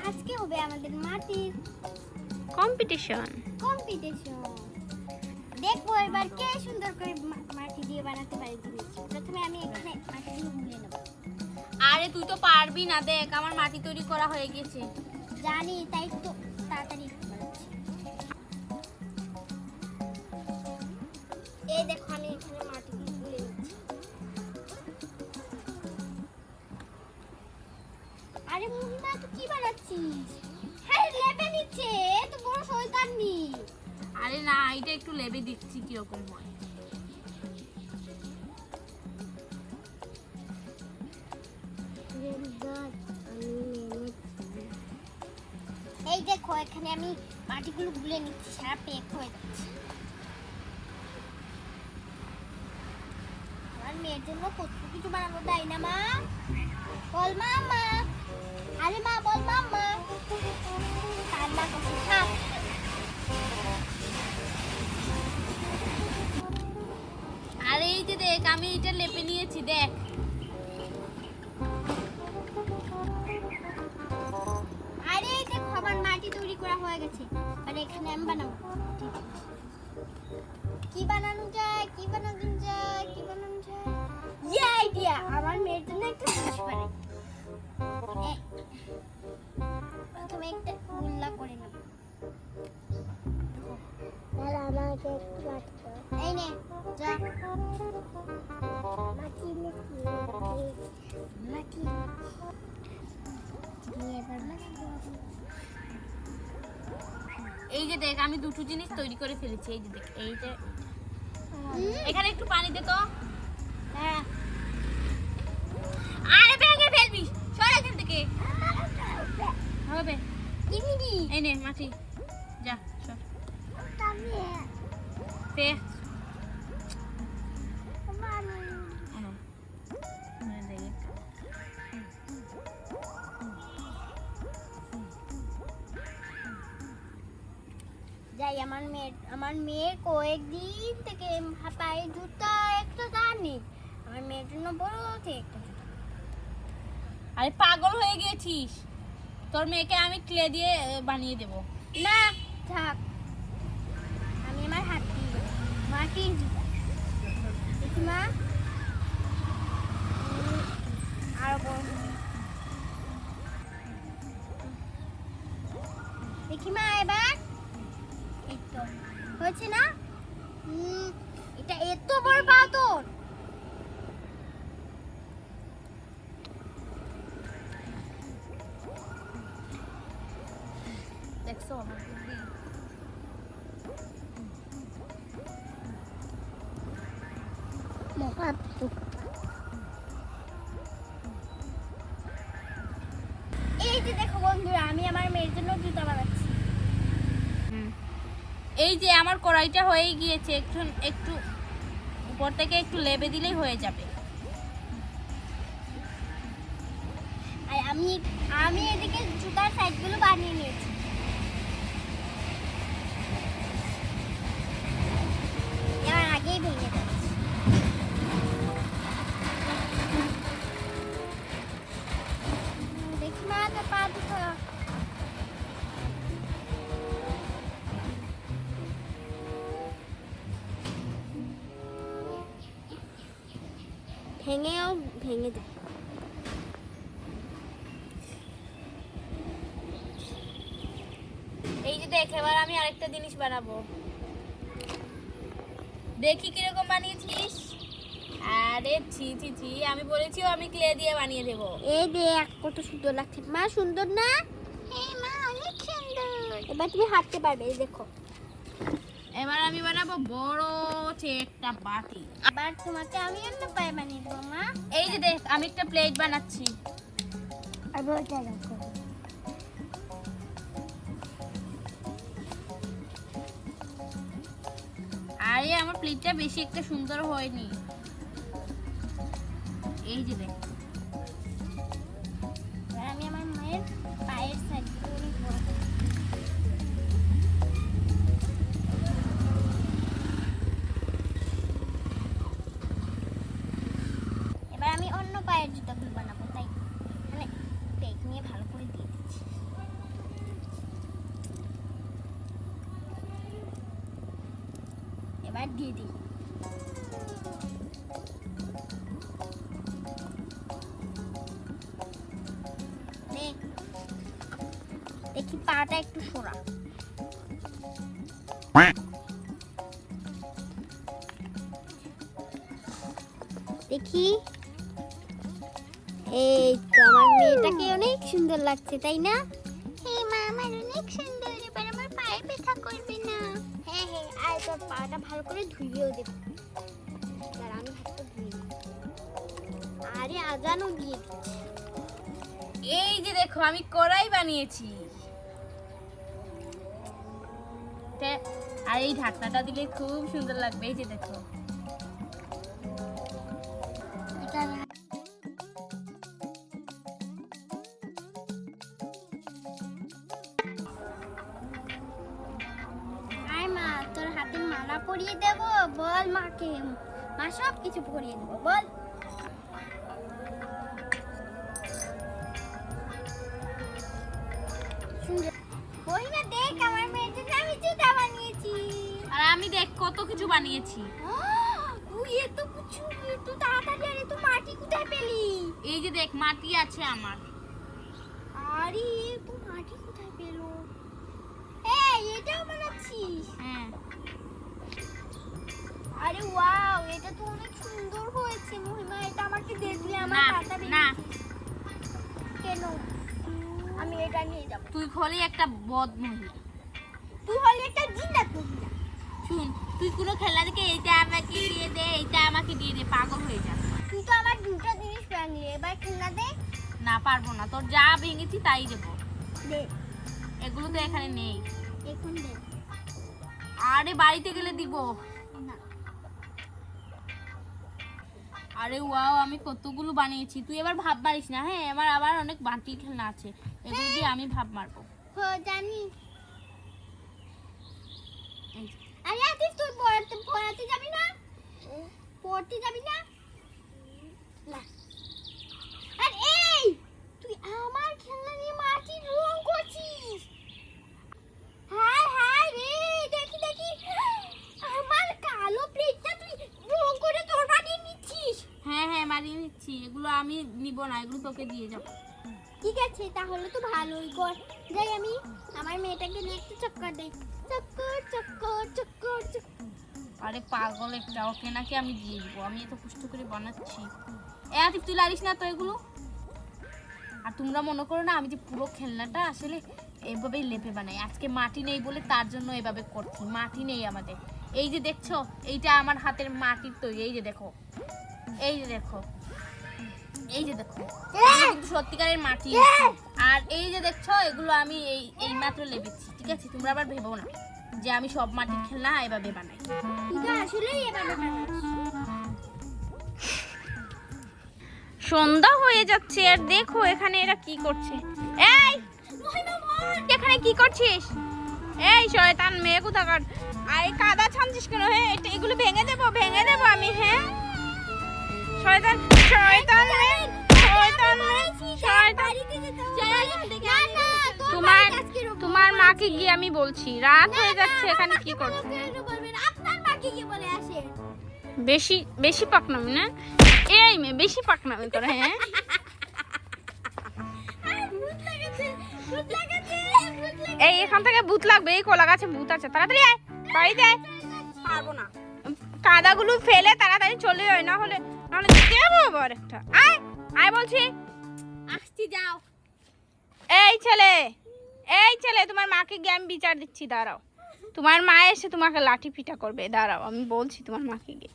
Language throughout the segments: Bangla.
আজকে হবে আমাদের মাটির কম্পিটিশন। দেখবো এবার কে সুন্দর করে মাটি দিয়ে বানাতে পারে জিনিস। প্রথমে আমি এখানে মাটিগুলো গুলে নেব। আরে তুই তো পারবি না, দেখ আমার মাটি তৈরি করা হয়ে গেছে। জানি, তাই তো তাড়াতাড়ি বানাচ্ছি। এই দেখো আমি এখানে মাটিগুলো গুলে নিচ্ছি। আরে মুন্না তুই কি বানাচ্ছিস? হ্যাঁ লেপে নিচ্ছে, তো বড় শয়তানি। আরে না, এটা একটু লেবে দিচ্ছি কিরকম হয়। এই দেখো এখানে আমি মাটিগুলো গুলে নিচ্ছি, সারা পেক হয়ে যাচ্ছে। আমার মেয়ের জন্য কত কিছু বানাবো, তাই না মা? বল মামা। আরে মা বল মামা। কান্না করছে, থাক। আরে এই যে দেখ আমি এটা লেপে নিয়েছি, দেখ। আরে এই দেখো আমার মাটি তৈরি করা হয়ে গেছে। আর এখানে আমি বানাবো। কি বানানো যায়? ইয়ে আইডিয়া! আমার মেয়ের জন্য একটা জিনিস বানাই। প্রথমে একটা গোল্লা করে নেব। এই নে, যা। এই যে দেখ আমি দুটো জিনিস তৈরি করে ফেলেছি। এই যে দেখ, এই যে এখানে একটু পানি দে তো। হ্যাঁ। আরে ভেঙে ফেলবি, সর এখান থেকে। হবে এই নে মাটি, যা সর। পে যাই, আমার মেয়ের কয়েকদিন থেকে পায়ে জুতা একটা দাঁড়নি। আমার মেয়ের জন্য বড় থেকে একটা জুতা। আরে পাগল হয়ে গেছিস, তোর মেয়েকে আমি ক্লে দিয়ে বানিয়ে দেব। না থাক, আমি আমার হাত দিয়ে মাটির জুতা। দেখি মা, আরো বড়। দেখি মা এবার, এই তো হয়েছে না? এটা এত বড় পাথর। দেখছো আমার বুদ্ধি? এই যে দেখো বন্ধুরা, আমি আমার মেয়ের জন্য জুতা বানাচ্ছি। এই যে আমার কড়াইটা হয়ে গিয়েছে, একটু উপর থেকে একটু লেবে দিলেই হয়ে যাবে। আর আমি এদিকে জুতার সাইডগুলো বানিয়ে নিয়েছি। এবার আগেই ভেঙে যাচ্ছে। দেখি মা, তো পা দুটো ভেঙে যায়। এই যে দেখ, এবার আমি আরেকটা জিনিস বানাবো, দেখি কিরকম বানিয়েছিস। আরে ছি ছি ছি, আমি বলেছি আমি ক্লে দিয়ে বানিয়ে দেবো। এই দেখ কত সুন্দর লাগছে মা, সুন্দর না? হ্যাঁ মা, অনেক সুন্দর। এবার তুমি হাঁটতে পারবে, এই দেখো। এবার আমি বানাবো বড় একটা বাটি। এবার তোমাকে আমি অন্য পায়ে বানিয়ে দেবো মা। এই যে দেখ আমি একটা প্লেট বানাচ্ছি। আরে আমার প্লেটটা বেশি একটা সুন্দর হয়নি। এই যে দেখ, আমি আমার মায়ের পায়ের সাইডগুলো এবার আমি অন্য পায়ের জুতাগুলো বানাবো, তাই মানে টেক নিয়ে ভালো করে দিয়ে দিচ্ছি। আর দিয়ে দিই। নে, দেখি পাটা একটু সরা। দেখি, এই তো আমার মেয়েটাকে অনেক সুন্দর লাগছে, তাই না? হ্যাঁ মা, আমার অনেক সুন্দর। এবার আমার পায়ে ব্যথা করবে না। হ্যাঁ হ্যাঁ, আর তোর পাটা ভালো করে ধুইয়েও দেব। দাঁড়া, আমি হাতটা ধুই। আরে আজানও দিয়ে দিচ্ছে। এই যে দেখো আমি কড়াই বানিয়েছি। আর এই ঢাকনাটা দিলে খুব সুন্দর লাগবে। এই যে দেখো। আয় মা, তোর হাতে মালা পরিয়ে দেব। বল মাকে, মা সব কিছু পরিয়ে দেবো। বল। মহিমা দেখ, আমার মেয়ের জন্য আমি জুতা বানিয়েছি। আর আমি দেখ কত কিছু বানিয়েছি। তুই এত কিছু, এত তাড়াতাড়ি, আর এত মাটি কোথায় পেলি? এই যে দেখ মাটি আছে আমার। আরে এত মাটি কোথায় পেলো? এই এটাও বানাচ্ছিস? হ্যাঁ। আরে ওয়াও, এটা তো অনেক সুন্দর হয়েছে মহিমা। এটা আমাকে দেখলে আমার না পাতা না, কেন? আমি এটা নিয়ে যাব। তুই হলি একটা বদ মহিলা। তুই হলি একটা জিন্নাত মহিলা। শুন, তুই কোনো খেলা দেখে এইটা আমাকে দিয়ে দে, এইটা আমাকে দিয়ে দে, পাগল হয়ে যা। তুই তো আমার দুটো জিনিস ভাঙলি, এবার খেলনা দে। না পারবো না, তোর যা ভেঙেছি তাই দেবো। দে, এগুলো তো এখানে নেই। এখন দে। আরে বাড়িতে গেলে দিব। না, আরে ওয়াও, আমি কতগুলো বানিয়েছি। তুই এবার ভাব মারিস না। হ্যাঁ, আমার আবার অনেক বাটির খেলনা আছে, এগুলো দিয়ে আমি ভাব মারবো। জানি। এই যে। আরে আতিফ, তুই পড়াতে যাবি না? পড়তে যাবি না? না। আর এই, তুই আমার খেলনা নিয়ে মাটির রং করছিস। হায় হায় রে, দেখি দেখি, আমার কালো প্লেটটা তুই রং করে তোর বানিয়ে নিচ্ছিস। হ্যাঁ হ্যাঁ, বানিয়ে নিচ্ছি। এগুলো আমি নিব না, এগুলো তোকে দিয়ে যাবো। ঠিক আছে, তাহলে তো ভালোই কর। যাই আমি আমার মেয়েটাকে নিয়ে একটু চক্কর দেই। চক্কর চক্কর চক্কর চক্কর। আরে পাগল একটা, ওকে নাকি আমি দিয়ে দিব? আমি এত কষ্ট করে বানাচ্ছি। এ আতিফ, তুই লারিস না তো এগুলো। আর তোমরা মনে করো না আমি যে পুরো খেলনাটা আসলে এইভাবেই লেপে বানাই। আজকে মাটি নেই বলে তার জন্য এভাবে করছি। মাটি নেই আমাদের। এই যে দেখছো, এইটা আমার হাতের মাটির তৈরি। এই যে দেখো, এই যে দেখো, এই যে দেখো, এগুলো কিন্তু সত্যিকারের মাটি। আর এই যে দেখছো, এগুলো আমি এই মাত্র লেপেছি। ঠিক আছে, তোমরা আবার ভেবো না যে আমি সব মাটির খেলনা এভাবে বানাই। তুই তো আসলেই এভাবে বানাচ্ছিস। সন্ধ্যা হয়ে যাচ্ছে আর দেখো এখানে এরা কি করছে। এই এখানে কি করছিস? এই শয়তান মেয়ে কোথাকার! আরে কাদা ছানছিস কেন? হ্যাঁ, এগুলো ভেঙে দেবো আমি। হ্যাঁ, শয়তান শয়তান মেয়ে, শয়তান মেয়ে, শয়তান। তোমার মাকে গিয়ে আমি বলছি, রাত হয়ে যাচ্ছে, এখানে কি করছো? আপনার মাকে কি বলে আসে? বেশি বেশি পাকনামি না? এই মেয়ে বেশি পাকনামি করে। হ্যাঁ, এই এখান থেকে ভূত লাগবে। এই কলা গাছে ভূত আছে, তাড়াতাড়ি আয়, বাড়িতে আয়। পারবো না। কাদাগুলো ফেলে তাড়াতাড়ি চলে যায়, না হলে দেবো আবার একটা। আয় আয় বলছি। আসছি, যাও। এই ছেলে, তোমার মাকে গিয়ে আমি বিচার দিচ্ছি, দাঁড়াও। তোমার মা এসে তোমাকে লাঠি পিটা করবে, দাঁড়াও, আমি বলছি তোমার মাকে গিয়ে।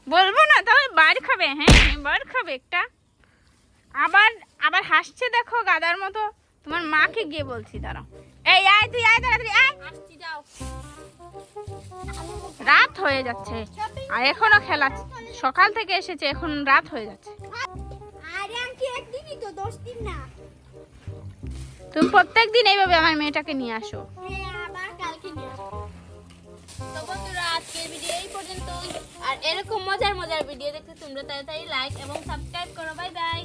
বলবো না তাহলে বার খাবে। হ্যাঁ, বার খাবে একটা। আবার হাসছে দেখো গাদার মতো। তোমার মাকে গিয়ে বলছি, দাঁড়াও। এই আয়, তুই আয়, তাড়াতাড়ি আয়। আসছি, যাও। রাত হয়ে যাচ্ছে আর এখনো খেলা। সকাল থেকে এসেছে, এখন রাত হয়ে যাচ্ছে। আরে আন্টি, একদিনই তো, 10 দিন না। তুমি প্রত্যেকদিন এইভাবে আমার মেয়েটাকে নিয়ে আসো। হ্যাঁ, আবার কালকে নিয়ে আসবো। তো বন্ধুরা, আজকের ভিডিও এই পর্যন্তই। আর এরকম মজার ভিডিও দেখতে তোমরা তাড়াতাড়ি লাইক এবং সাবস্ক্রাইব করো। Bye bye.